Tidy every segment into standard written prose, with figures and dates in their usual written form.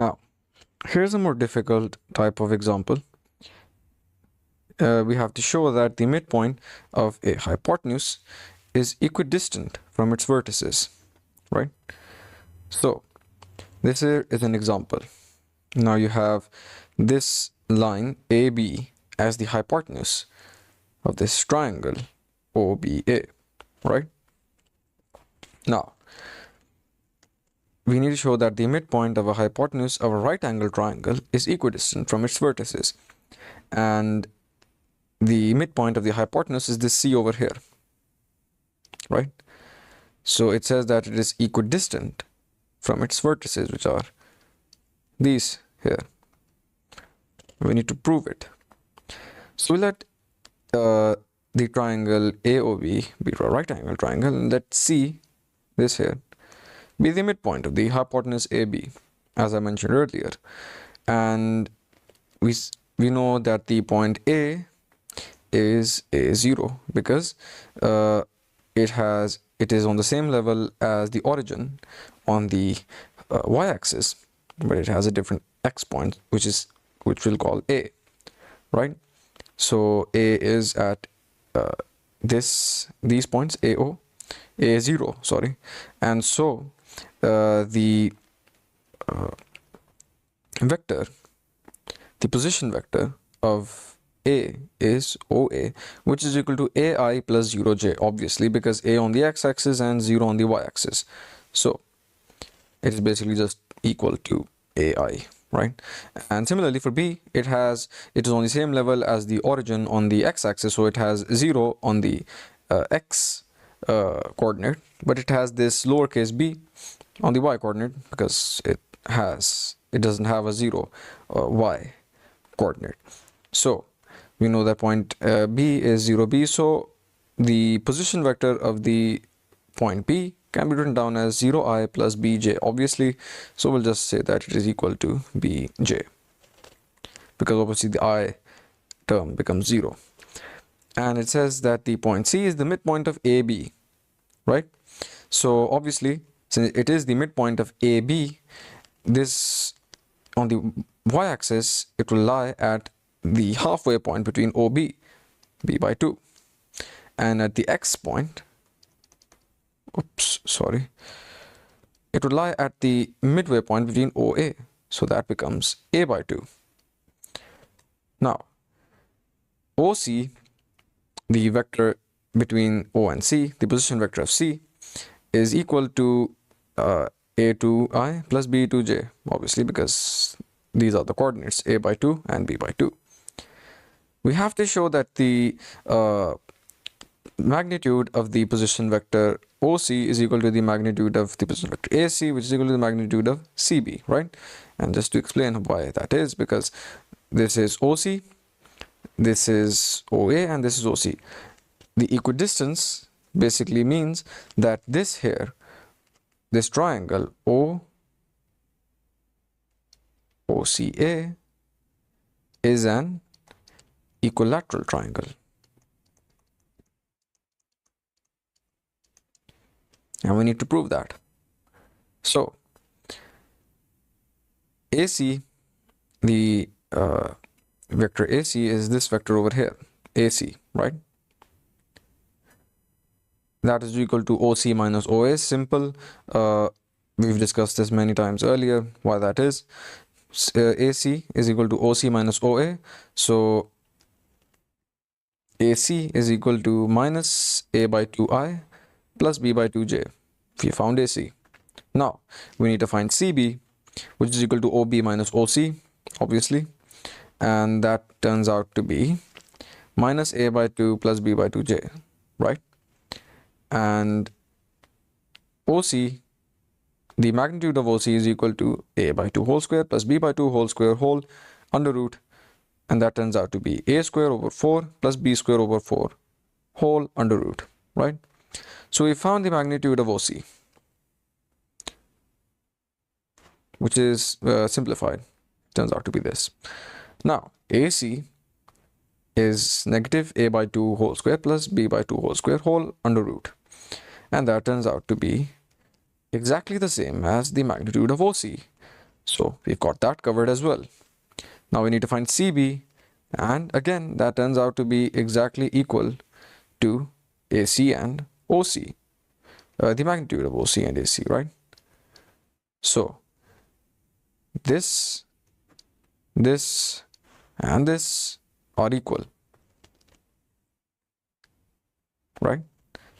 Now, here's a more difficult type of example. We have to show that the midpoint of a hypotenuse is equidistant from its vertices, right? So, this here is an example. Now you have this line AB as the hypotenuse of this triangle OBA, right? Now, we need to show that the midpoint of a hypotenuse of a right angle triangle is equidistant from its vertices. And the midpoint of the hypotenuse is this C over here, right? So it says that it is equidistant from its vertices, which are these here. We need to prove it. So we let the triangle AOB be a right angle triangle, and let C, this here, be the midpoint of the hypotenuse AB, as I mentioned earlier. And we know that the point A is A0 because it is on the same level as the origin on the y-axis, but it has a different x point, which we'll call A, right? So A is at these points, A0, sorry, and so the vector, the position vector of A is OA, which is equal to AI plus 0j, obviously, because A on the x-axis and 0 on the y-axis. So it is basically just equal to AI, right? And similarly for B, it is on the same level as the origin on the x-axis, so it has 0 on the x coordinate, but it has this lowercase b on the y coordinate because it doesn't have a 0 y coordinate. So we know that point B is 0b, so the position vector of the point B can be written down as 0i plus bj, obviously. So we'll just say that it is equal to bj, because obviously the I term becomes 0. And it says that the point C is the midpoint of AB, right? So obviously, since it is the midpoint of AB, this on the y-axis, it will lie at the halfway point between OB, b by 2, and at the x point, it would lie at the midway point between OA, so that becomes a by 2. Now, OC, the vector between O and C, the position vector of C, is equal to a2i plus b2j, obviously, because these are the coordinates a by 2 and b by 2. We have to show that the magnitude of the position vector OC is equal to the magnitude of the position vector AC, which is equal to the magnitude of CB, right? And just to explain why that is, because this is OC, this is OA, and this is OC. The equidistance basically means that this here, this triangle OCA is an equilateral triangle. And we need to prove that. So AC, the vector AC is this vector over here, AC, right? That is equal to OC minus OA. Simple. We've discussed this many times earlier, why that is. AC is equal to OC minus OA. So AC is equal to minus A by 2i plus B by 2j. We found AC. Now, we need to find CB, which is equal to OB minus OC, obviously. And that turns out to be minus A by 2 plus B by 2j, right? And OC, the magnitude of OC is equal to A by 2 whole square plus B by 2 whole square whole under root. And that turns out to be A square over 4 plus B square over 4 whole under root, right? So we found the magnitude of OC, which is simplified. Turns out to be this. Now, AC is negative A by 2 whole square plus B by 2 whole square whole under root. And that turns out to be exactly the same as the magnitude of OC. So we've got that covered as well. Now we need to find CB, and again that turns out to be exactly equal to AC and OC, the magnitude of OC and AC, right? So this, and this are equal, right?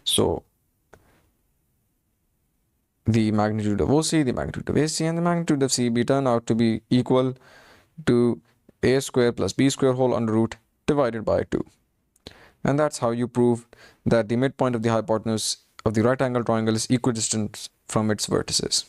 So the magnitude of OC, the magnitude of AC, and the magnitude of CB turn out to be equal to a square plus b square whole under root divided by 2. And that's how you prove that the midpoint of the hypotenuse of the right angle triangle is equidistant from its vertices.